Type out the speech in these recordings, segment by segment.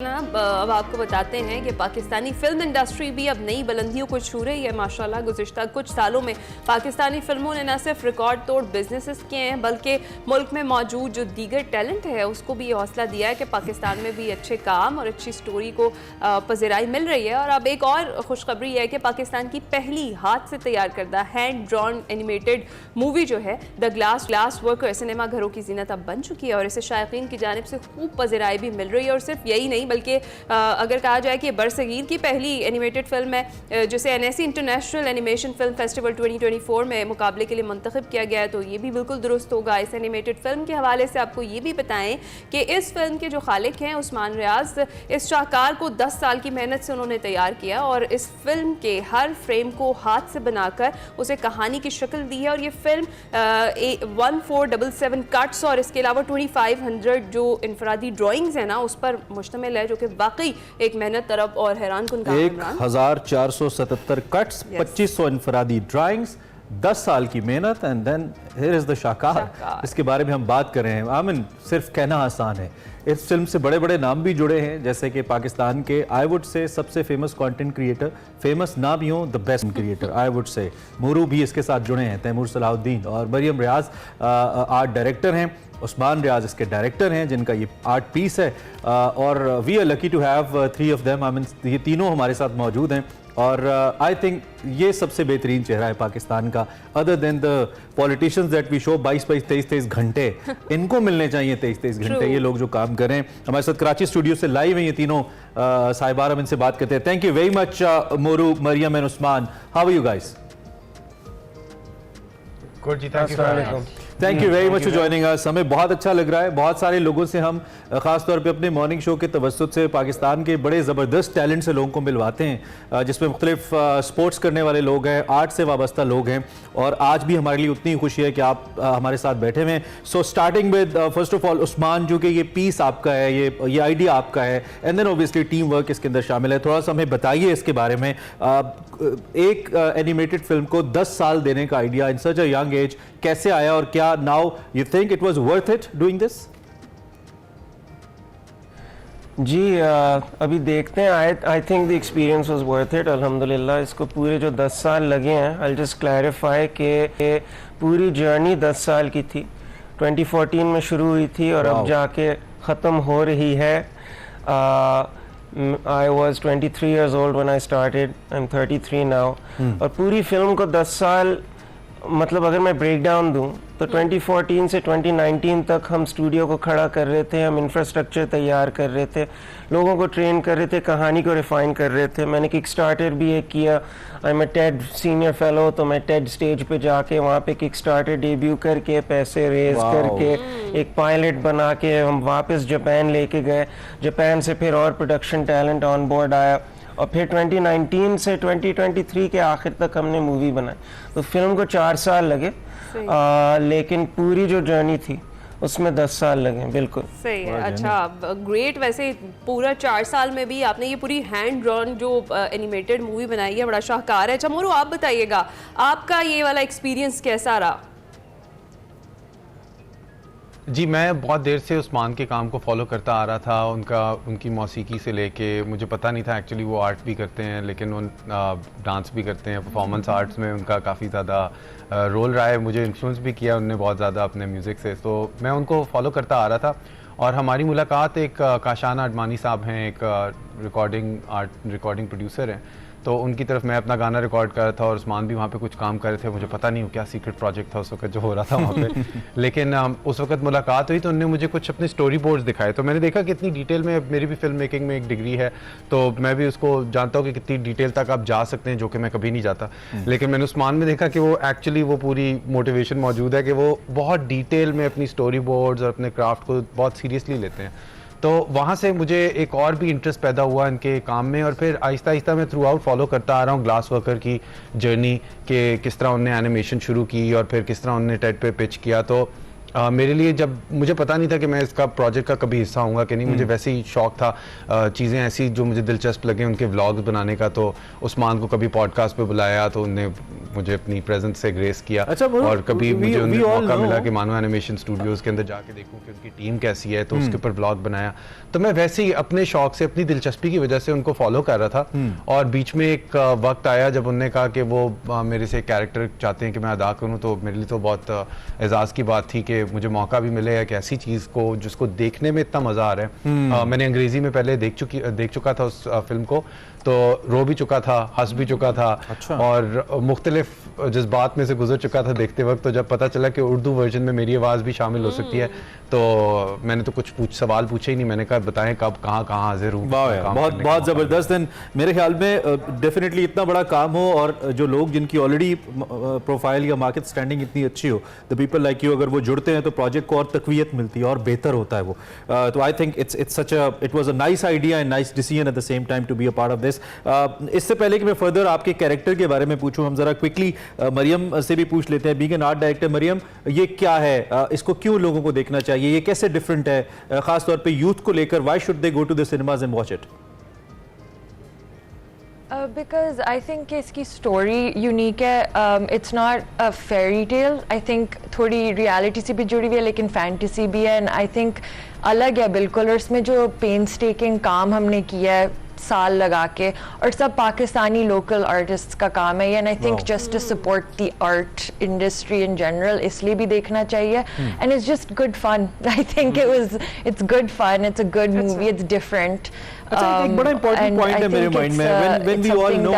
अब आपको बताते हैं कि पाकिस्तानी फिल्म इंडस्ट्री भी अब नई बुलंदियों को छू रही है। माशाल्लाह गुज़िश्ता कुछ सालों में पाकिस्तानी फिल्मों ने न सिर्फ रिकॉर्ड तोड़ बिजनेसेस किए हैं बल्कि मुल्क में मौजूद जो दीगर टैलेंट है उसको भी हौसला दिया है कि पाकिस्तान में भी अच्छे काम और अच्छी स्टोरी को पज़िराई मिल रही है। और अब एक और खुशखबरी है कि पाकिस्तान की पहली हाथ से तैयार करदा हैंड ड्रॉन एनिमेटेड मूवी जो है द ग्लास वर्कर सिनेमा घरों की जीनत अब बन चुकी है और इसे शायकीन की जानिब से खूब पज़िराई भी मिल रही है। और सिर्फ यही नहीं बल्कि अगर कहा जाए कि बरसगीर की पहली एनिमेटेड फिल्म है जिसे NSE international animation film festival 2024 में मुकाबले के लिए मुंतखब किया गया है, तो ये भी बिल्कुल दुरुस्त होगा। इस एनिमेटेड फिल्म के हवाले से आपको ये भी बताएं कि इस फिल्म के जो खालिक हैं उस्मान रियाज, इस शाहकार को 10 साल की मेहनत से उन्होंने तैयार किया और इस फिल्म के हर फ्रेम को हाथ से बनाकर उसे कहानी की शक्ल दी है। और ये फिल्म 1477 कट्स और इसके अलावा 2500 जो इनफरादी ड्राइंग्स हैं ना उस पर मुश्तमिल है, जो कि वाकई एक मेहनत तरफ और हैरान कुन काम है। 1477 कट्स, 2500 इनफरादी ड्राइंग्स, 10 साल की मेहनत and then here is the शाहकार। इसके बारे में हम बात कर रहे हैं। आमिन, सिर्फ कहना आसान है। इस फिल्म से बड़े बड़े नाम भी जुड़े हैं, जैसे कि पाकिस्तान के आई वुड से सबसे फेमस कंटेंट क्रिएटर, फेमस ना भी हो the best creator I would say, Moru भी इसके साथ जुड़े हैं, तैमूर सलाहुद्दीन, और मरियम रियाज आर्ट डायरेक्टर हैं, उस्मान रियाज इसके डायरेक्टर हैं जिनका ये आर्ट पीस है। और we are lucky to have 3 of them. I mean ये तीनों हमारे साथ मौजूद हैं और आई थिंक ये सबसे बेहतरीन चेहरा है पाकिस्तान का, other than the politicians that we show 22-22, 23-23 घंटे। इनको मिलने चाहिए 23-23 घंटे ये लोग जो काम कर रहे हैं। हमारे साथ कराची स्टूडियो से लाइव हैं ये तीनों साहिबार, हम इनसे बात करते हैं। Thank you very much Moru, Maryam and Usman, how are you guys? Good जी, thank you very much for joining us. हमें बहुत अच्छा लग रहा है। बहुत सारे लोगों से हम खास तौर पे अपने मॉर्निंग शो के तवज्जुद से पाकिस्तान के बड़े ज़बरदस्त टैलेंट से लोगों को मिलवाते हैं, जिसमें मुख्तलिफ स्पोर्ट्स करने वाले लोग हैं, आर्ट से वाबस्ता लोग हैं। और आज भी हमारे लिए उतनी खुशी है कि आप हमारे साथ बैठे हुए हैं। So starting with first of all Usman, जो कि ये पीस आपका है, ये आइडिया आपका है, and then obviously team work इसके अंदर शामिल है। थोड़ा सा हमें बताइए इसके बारे में। एक एनिमेटेड फिल्म को 10 साल देने का idea in such a young age कैसे आया और क्या now you think it was worth it doing this? जी, अभी देखते हैं। I think the experience was worth it अल्हम्दुलिल्लाह। इसको पूरे जो 10 साल लगे हैं, आई जस्ट क्लैरिफाई कि पूरी जर्नी 10 साल की थी। 2014 में शुरू हुई थी और अब जाके ख़त्म हो रही है। I was 23 years old when I started. I'm 33 now. और पूरी फिल्म को 10 साल, मतलब अगर मैं ब्रेक डाउन दूँ तो 2014 से 2019 तक हम स्टूडियो को खड़ा कर रहे थे, हम इंफ्रास्ट्रक्चर तैयार कर रहे थे, लोगों को ट्रेन कर रहे थे, कहानी को रिफाइन कर रहे थे। मैंने किक स्टार्टर भी एक किया। I am a TED senior fellow, तो मैं टेड स्टेज पे जाके वहाँ पे किक स्टार्टर डेब्यू करके पैसे रेज करके एक पायलट बना के हम वापस जापान लेके गए। जापान से फिर और प्रोडक्शन टैलेंट ऑन बोर्ड आया और फिर 2019 से 2023 के आखिर तक हमने मूवी बनाई। तो फिल्म को 4 साल लगे, लेकिन पूरी जो जर्नी थी उसमें 10 साल लगे। बिल्कुल सही है। अच्छा, ग्रेट। वैसे पूरा 4 साल में भी आपने ये पूरी हैंड ड्रॉन जो एनिमेटेड मूवी बनाई है, बड़ा शाहकार है। अच्छा मोरू, आप बताइएगा आपका ये वाला एक्सपीरियंस कैसा रहा? जी, मैं बहुत देर से उस्मान के काम को फॉलो करता आ रहा था। उनकी मौसीकी से लेके मुझे पता नहीं था एक्चुअली वो आर्ट भी करते हैं, लेकिन वो डांस भी करते हैं। परफॉर्मेंस आर्ट्स में उनका काफ़ी ज़्यादा रोल रहा है। मुझे इन्फ्लुएंस भी किया उनने बहुत ज़्यादा अपने म्यूज़िक से, तो मैं उनको फॉलो करता आ रहा था। और हमारी मुलाकात एक काशाना अडमानी साहब हैं, एक रिकॉर्डिंग प्रोड्यूसर हैं, तो उनकी तरफ मैं अपना गाना रिकॉर्ड कर रहा था और उस्मान भी वहाँ पे कुछ काम कर रहे थे। मुझे पता नहीं क्या सीक्रेट प्रोजेक्ट था उस वक्त जो हो रहा था वहाँ पे लेकिन उस वक्त मुलाकात हुई तो उन्होंने मुझे कुछ अपने स्टोरी बोर्ड्स दिखाए। तो मैंने देखा कि इतनी डिटेल में, मेरी भी फिल्म मेकिंग में एक डिग्री है, तो मैं भी उसको जानता हूँ कि कितनी डिटेल तक आप जा सकते हैं, जो कि मैं कभी नहीं जाता। लेकिन मैंने उस्मान में देखा कि वो एक्चुअली वो पूरी मोटिवेशन मौजूद है कि वो बहुत डिटेल में अपनी स्टोरी बोर्ड्स और अपने क्राफ्ट को बहुत सीरियसली लेते हैं। तो वहाँ से मुझे एक और भी इंटरेस्ट पैदा हुआ इनके काम में और फिर आहिस्ता आहिस्ता मैं थ्रू आउट फॉलो करता आ रहा हूँ ग्लास वर्कर की जर्नी, कि किस तरह उन्होंने एनिमेशन शुरू की और फिर किस तरह उन्होंने टेड पे पिच किया। तो मेरे लिए जब मुझे पता नहीं था कि मैं इसका प्रोजेक्ट का कभी हिस्सा होऊंगा कि नहीं, मुझे वैसे ही शौक था चीज़ें ऐसी जो मुझे दिलचस्प लगे उनके व्लॉग्स बनाने का। तो उस्मान को कभी पॉडकास्ट पे बुलाया तो उनने मुझे अपनी प्रेजेंस से ग्रेस किया। अच्छा, और कभी मुझे उन्हें मौका know. मिला कि मानो एनिमेशन स्टूडियोज़ के अंदर जाके देखूं कि उनकी टीम कैसी है, तो उसके ऊपर व्लॉग बनाया। तो मैं वैसे ही अपने शौक से, अपनी दिलचस्पी की वजह से उनको फॉलो कर रहा था। और बीच में एक वक्त आया जब उन्होंने कहा कि वो मेरे से कैरेक्टर चाहते हैं कि मैं अदा करूँ, तो मेरे लिए तो बहुत एजाज़ की बात थी कि मुझे मौका भी मिले एक ऐसी चीज़ को जिसको देखने में इतना मज़ा आ रहा है। मैंने अंग्रेज़ी में पहले देख चुका था उस फिल्म को, तो रो भी चुका था, हंस भी चुका था। अच्छा। और मुख्तलिफ जज्बात में से गुजर चुका था देखते वक्त। तो जब पता चला कि उर्दू वर्जन में मेरी आवाज़ भी शामिल हो सकती है, तो मैंने तो कुछ सवाल पूछे ही नहीं। मैंने कहा बताएं कब कहाँ हाजिर हूँ। बहुत बहुत ज़बरदस्त। देन मेरे ख्याल में डेफिनेटली इतना बड़ा काम हो और जो लोग जिनकी ऑलरेडी प्रोफाइल या मार्केट स्टैंडिंग इतनी अच्छी हो, द पीपल लाइक यू, अगर वो जुड़ते हैं तो प्रोजेक्ट को और तकवीयत मिलती है और बेहतर होता है वो। तो I think it was a nice idea and nice decision at the same time to be a part of this. इससे पहले कि मैं फर्दर आपके कैरेक्टर के बारे में पूछूं, हम जरा क्विकली मरियम से भी पूछ लेते हैं। Being an art director, Maryam, ये क्या है, इसको क्यों लोगों को देखना चाहिए, ये कैसे डिफरेंट है, खास तौर पे यूथ को लेकर? Why should they go to the cinemas and watch it? Because I think इसकी स्टोरी यूनिक है. It's not a fairy tale. I think थोड़ी रियलिटी से भी जुड़ी हुई है लेकिन फैंटेसी भी है. एंड आई थिंक अलग है बिल्कुल. और इसमें जो पेनस्टेकिंग काम हमने किया है साल लगा के, और सब पाकिस्तानी लोकल आर्टिस्ट्स का काम है. And I think just to support the art industry in general, इसलिए भी देखना चाहिए. And it's just good fun. I think it's good fun. It's a good movie. It's different. अच्छा, एक बड़ा इंपॉर्टेंट पॉइंट है मेरे माइंड में, when we all know,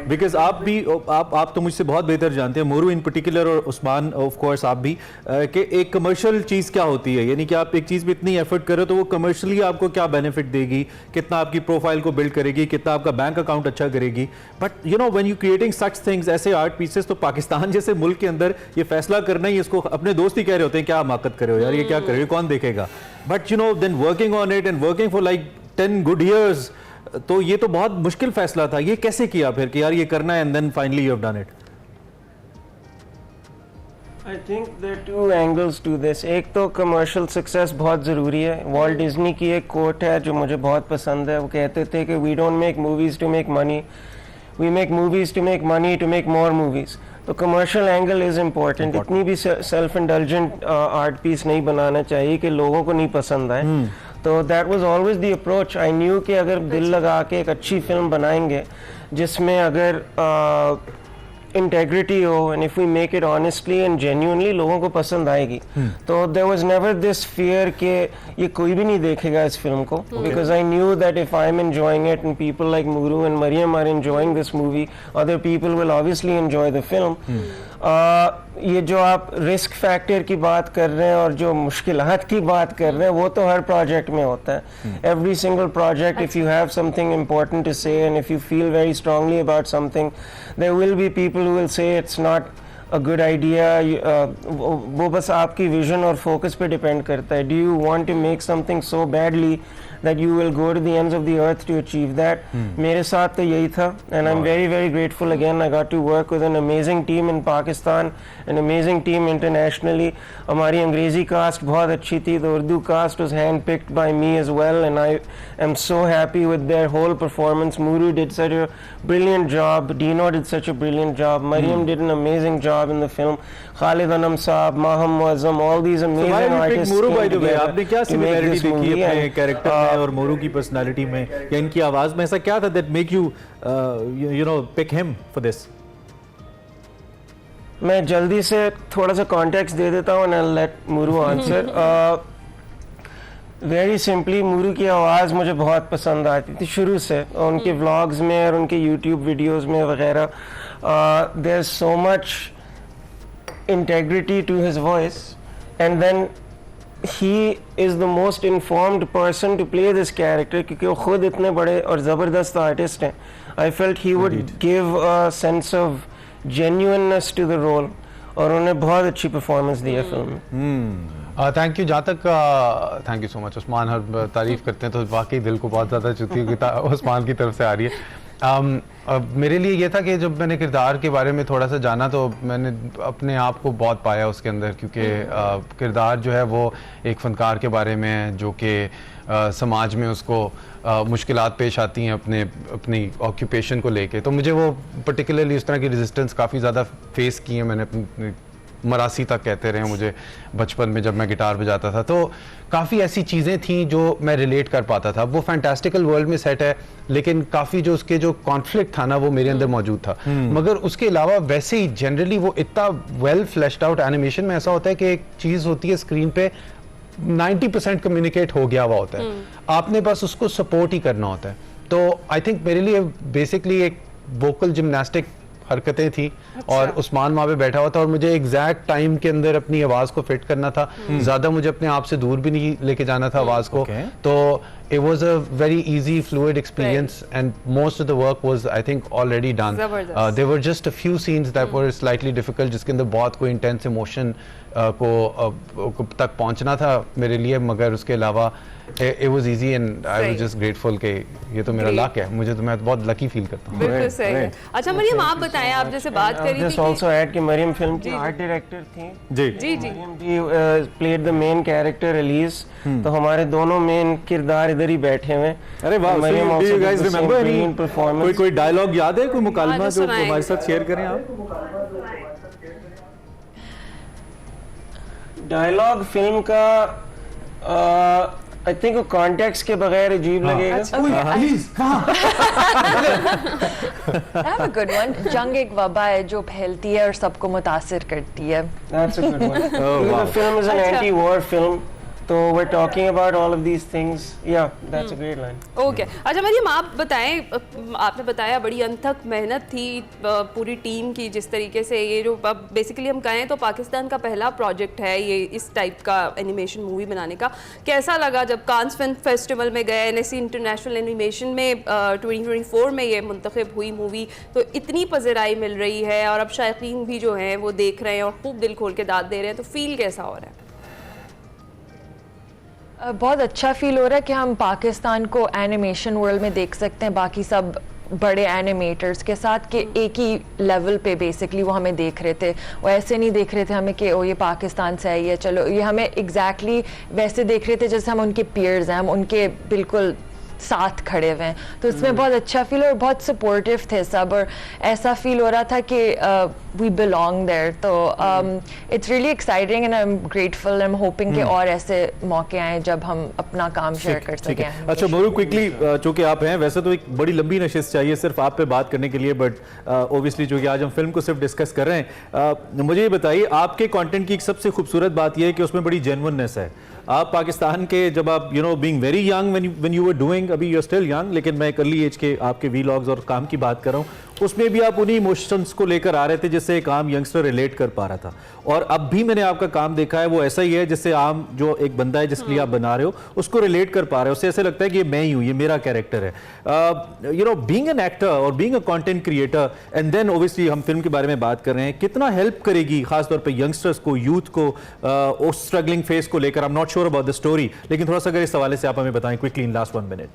because आप तो मुझसे बहुत बेहतर जानते हैं, मोरू इन पर्टिकुलर और उस्मान ऑफ कोर्स आप भी, कि एक कमर्शियल चीज़ क्या होती है. यानी कि आप एक चीज़ पे इतनी एफर्ट करो तो वो कमर्शियली आपको क्या बेनिफिट देगी, कितना आपकी प्रोफाइल को बिल्ड करेगी, कितना आपका बैंक अकाउंट अच्छा करेगी. But you know when you creating such things, ऐसे आर्ट पीसेस, तो पाकिस्तान जैसे मुल्क के अंदर ये फैसला करना ही, इसको अपने दोस्त ही कह रहे होते हैं क्या हमाकत करे हो यार, ये क्या कर रहे हो, कौन देखेगा. But you know then working on it and working for like 10 good years, तो ये तो बहुत मुश्किल फैसला था. ये कैसे किया फिर कि यार ये करना है, and then finally you have done it? I think there are two angles to this. एक तो कमर्शियल सक्सेस बहुत ज़रूरी है. वॉल्ट डिज्नी की एक कोट है जो मुझे बहुत पसंद है. वो कहते थे कि we don't make movies to make money, we make movies to make money to make more movies. तो कमर्शियल एंगल इज़ इम्पॉर्टेंट. इतनी भी सेल्फ इंडल्जेंट आर्ट पीस नहीं बनाना चाहिए कि लोगों को नहीं पसंद आए. तो that was always the approach. I knew कि अगर दिल लगा के एक अच्छी फिल्म बनाएंगे जिसमें अगर इंटेग्रिटी हो, and if we make it honestly and genuinely, लोगों को पसंद आएगी. तो there was never this fear कि ये कोई भी नहीं देखेगा इस फिल्म को, because I knew that if I am enjoying it and people like Mooru and Mariam are enjoying this movie, other people will obviously enjoy the film. ये जो आप रिस्क फैक्टर की बात कर रहे हैं और जो मुश्किलात की बात कर रहे हैं, वो तो हर प्रोजेक्ट में होता है. Every single project, if you have something important to say and if you feel very strongly about something, there will be people who will say it's not a good idea. वो बस आपकी vision और focus पे depend करता है. Do you want to make something so badly that you will go to the ends of the earth to achieve that? मेरे साथ तो यही था. And I'm very very grateful again. I got to work with an amazing team in Pakistan, an amazing team internationally. हमारी अंग्रेजी cast बहुत अच्छी थी. The Urdu cast was handpicked by me as well, and I am so happy with their whole performance. Mouru did such a brilliant job. Dino did such a brilliant job. Mariam did an amazing job in the film. Khalid Anam Saab, Maham Muazzam, all these amazing artists. Moru by the way, आपने क्या similarity देखी है अपने character में और मोरू की personality में या इनकी आवाज में? ऐसा क्या था that make you you know pick him for this? मैं जल्दी से थोड़ा सा कॉन्टेक्स्ट दे देता हूँ, and let Mooru answer. Very simply, Mooru की आवाज़ मुझे बहुत पसंद आती थी शुरू से. उनके व्लॉग्स में और उनके यूट्यूब वीडियोस में वगैरह, there is so much integrity to his voice, and then he is the most informed person to play this character, क्योंकि वो खुद इतने बड़े और ज़बरदस्त आर्टिस्ट हैं. I felt he would give a sense of genuineness to the role, और उन्हें बहुत अच्छी परफॉर्मेंस दी है फिल्म में. Thank you. जहाँ तक thank you so much. Usman हर तारीफ करते हैं तो वाकई दिल को बहुत ज़्यादा चुती उस्मान की तरफ से आ रही है. मेरे लिए ये था कि जब मैंने किरदार के बारे में थोड़ा सा जाना तो मैंने अपने आप को बहुत पाया उसके अंदर, क्योंकि किरदार जो है वो एक फ़नकार के बारे में है जो कि समाज में उसको मुश्किलात पेश आती हैं अपनी ऑक्यूपेशन को लेके। तो मुझे वो पर्टिकुलरली उस तरह की रेजिस्टेंस काफ़ी ज़्यादा फेस की है मैंने अपनी मरासी तक कहते रहे मुझे बचपन में जब मैं गिटार बजाता था। तो काफ़ी ऐसी चीज़ें थी जो मैं रिलेट कर पाता था। वो फैंटास्टिकल वर्ल्ड में सेट है लेकिन काफ़ी जो उसके जो कॉन्फ्लिक्ट था ना वो मेरे अंदर मौजूद था। मगर उसके अलावा वैसे ही जनरली वो इतना वेल फ्लैश्ड आउट एनिमेशन में ऐसा होता है कि एक चीज़ होती है स्क्रीन पे 90% कम्युनिकेट हो गया हुआ होता है, आपने बस उसको सपोर्ट ही करना होता है। तो आई थिंक मेरे लिए बेसिकली एक वोकल जिम्नास्टिक हरकतें थी। अच्छा। और उस्मान वहाँ पे बैठा हुआ था और मुझे एग्जैक्ट टाइम के अंदर अपनी आवाज़ को फिट करना था, ज़्यादा मुझे अपने आप से दूर भी नहीं लेके जाना था आवाज़ को। तो it was a very easy fluid experience and most of the work was I think already done. There were just a few scenes that were slightly difficult जिसके अंदर बहुत कोई intense emotion को तक पहुंचना था मेरे लिए, मगर उसके अलावा it was easy and I was just grateful कि ये तो मेरा लक है, मुझे तो मैं बहुत लकी फील करता हूँ। बिल्कुल सही है। अच्छा मरियम आप बताएं, आप जैसे बात करी थी also add कि मरियम फिल्म की आर्ट डायरेक्टर थी। जी जी जी मरियम जी played the main character Elise, तो हमारे दोनों मेन किरदार इधर ही बैठे हुए। अरे वाह, Maryam also you guys did the same remember brilliant performance। कोई डायलॉग याद है, कोई मुकालमा जो सुनाएं। हमारे साथ शेयर करें आप? डायलॉग फिल्म का आई थिंक कॉन्टेक्स्ट के बगैर अजीब लगेगा। I have a good one. जंग एक वबा है जो फैलती है और सबको मुतासिर करती है। That's a good one. The film is an anti-war film. तो we're talking about all of these things. Yeah, that's a great line. Okay अच्छा मरियम आप बताएं, आपने बताया बड़ी अनथक मेहनत थी पूरी टीम की, जिस तरीके से ये जो बेसिकली हम कहें तो पाकिस्तान का पहला प्रोजेक्ट है ये इस टाइप का एनिमेशन मूवी बनाने का। कैसा लगा जब कांस फिल्म फेस्टिवल में गए, NSC इंटरनेशनल एनिमेशन में 2024 में ये मुंतखब हुई मूवी, तो इतनी पज़राई मिल रही है और अब शायकीन भी जो हैं वो देख रहे हैं और खूब दिल खोल के दाद दे रहे हैं, तो फील कैसा हो रहा है? बहुत अच्छा फील हो रहा है कि हम पाकिस्तान को एनिमेशन वर्ल्ड में देख सकते हैं बाकी सब बड़े एनिमेटर्स के साथ, कि एक ही लेवल पे बेसिकली वो हमें देख रहे थे। वो ऐसे नहीं देख रहे थे हमें कि ओ ये पाकिस्तान से आई है चलो, ये हमें एग्जैक्टली वैसे देख रहे थे जैसे हम उनके पीयर्स हैं, हम उनके बिल्कुल साथ खड़े हुए हैं। तो इसमें बहुत अच्छा फील और बहुत सपोर्टिव थे सब, और ऐसा फील हो रहा था कि वी बिलोंग देयर। तो it's really exciting and I am grateful, I am hoping कि और ऐसे मौके आए जब हम अपना काम शेयर कर सकें। अच्छा मोरू, क्विकली चूंकि आप हैं, वैसे तो एक बड़ी लंबी नशिस्त चाहिए सिर्फ आप पे बात करने के लिए, बट ओबियसली चूंकि आज हम फिल्म को सिर्फ डिस्कस कर रहे हैं, मुझे ये बताइए आपके कंटेंट की एक सबसे खूबसूरत बात यह है कि उसमें बड़ी जेन्युइननेस है। आप पाकिस्तान के जब आप being very young when you were doing, अभी यू आर स्टिल यंग, लेकिन मैं एक अर्ली एज के आपके वीलॉग्स और काम की बात कर रहा हूँ, उसमें भी आप उन्हीं इमोशंस को लेकर आ रहे थे जिससे एक आम यंगस्टर रिलेट कर पा रहा था। और अब भी मैंने आपका काम देखा है वो ऐसा ही है जिससे आम जो एक बंदा है जिसके लिए आप बना रहे हो उसको रिलेट कर पा रहे हो, उससे ऐसे लगता है कि ये मैं ही हूँ, ये मेरा कैरेक्टर है। बीइंग एन एक्टर और being a content creator, and then obviously हम फिल्म के बारे में बात कर रहे हैं, कितना हेल्प करेगी खासतौर पर यंगस्टर्स को, यूथ को उस स्ट्रगलिंग फेस को लेकर? I am not sure about the story, लेकिन थोड़ा सा अगर इस हवाले से आप हमें बताएं क्विकली इन लास्ट 1 मिनट।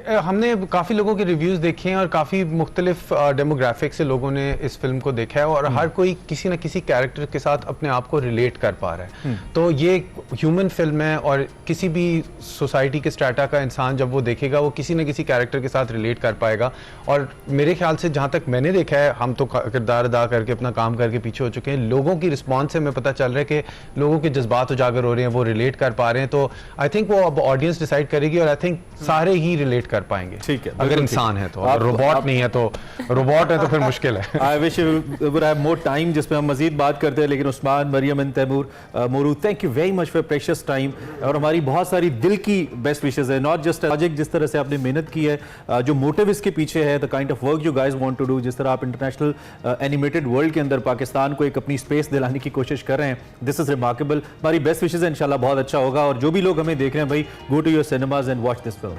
हमने काफ़ी लोगों के रिव्यूज़ देखे हैं और काफ़ी मुख्तलिफ डेमोग्राफिक से लोगों ने इस फिल्म को देखा है और हर कोई किसी न किसी कैरेक्टर के साथ अपने आप को रिलेट कर पा रहा है। तो ये ह्यूमन फिल्म है और किसी भी सोसाइटी के स्ट्रेटा का इंसान जब वो देखेगा वो किसी न किसी कैरेक्टर के साथ रिलेट कर पाएगा। और मेरे ख्याल से जहाँ तक मैंने देखा है, हम तो किरदार अदा करके अपना काम करके पीछे हो चुके हैं, लोगों की रिस्पॉन्स से हमें पता चल रहा है कि लोगों के जज्बात उजागर हो रहे हैं, वो रिलेट कर पा रहे हैं। तो आई थिंक वो अब ऑडियंस डिसाइड करेगी और आई थिंक सारे ही रिलेट कर पाएंगे। ठीक है, अगर इंसान है तो, अगर रोबोट नहीं है तो, रोबोट है तो फिर मुश्किल है। I wish we would have more time जिसमें हम मजीद बात करते हैं, लेकिन Usman, Maryam and Taimur, Moru, thank you very much for precious time. और हमारी बहुत सारी दिल की बेस्ट विशेस है, नॉट जस्ट प्रोजेक्ट जिस तरह से आपने मेहनत की है, जो मोटिव इसके पीछे है, the kind of work you guys want to do, जिस तरह आप इंटरनेशनल एनिमेटेड वर्ल्ड के अंदर पाकिस्तान को एक अपनी स्पेस दिलाने की कोशिश कर रहे हैं, दिस इज रिमार्केबल। हमारी बेस्ट विशेस है, इंशाल्लाह बहुत अच्छा होगा। और जो भी लोग हमें देख रहे हैं भाई, go to your cinemas and watch this film.